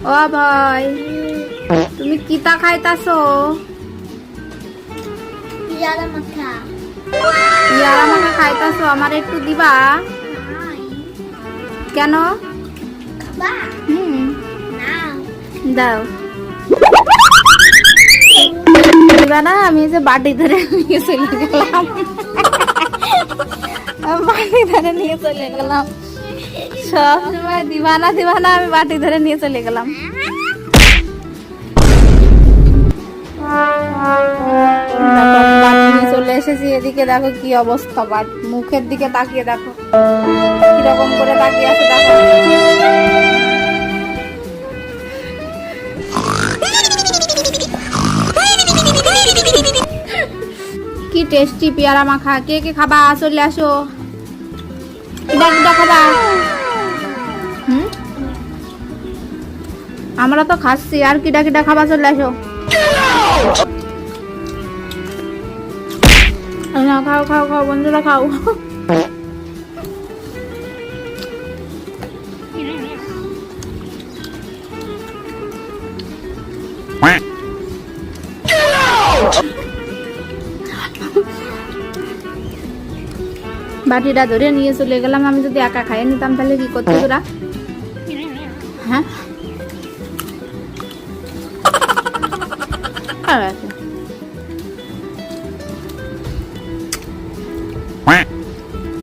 ও ভাই, তুমি কিতা খাইতাছো? পেয়ারা মাখা। পেয়ারা মাখা খাইতাছো, আমার একটু দিবা? কেন? খাবা? নাও। দাও। দিবা না? আমি যে বাটি ধরে নিয়ে চলে গেলাম। বাটি ধরে নিয়ে চলে গেলাম। সব সময় দিবা না আমি বাটি ধরে নিয়ে চলে গেলাম। দেখো বাটি নিয়ে চলে এসেছি, এদিকে দেখো কি অবস্থা, মুখের দিকে তাকিয়ে দেখো কিরকম করে তাকিয়ে আছে দেখো। কি টেস্টি পেয়ারা মাখা, কে কে খাবা? চলে আসো। কিটা খাবা? আমরা তো খাচ্ছি, আর কিটা খাবা? চলে আসো। খাও খাও খাও বন্ধুরা, খাও। বাটিটা ধরে নিয়ে চলে গেলাম। আমি যদি একা খাইয়ে নিতাম তাহলে কি করতে তোরা? হ্যাঁ,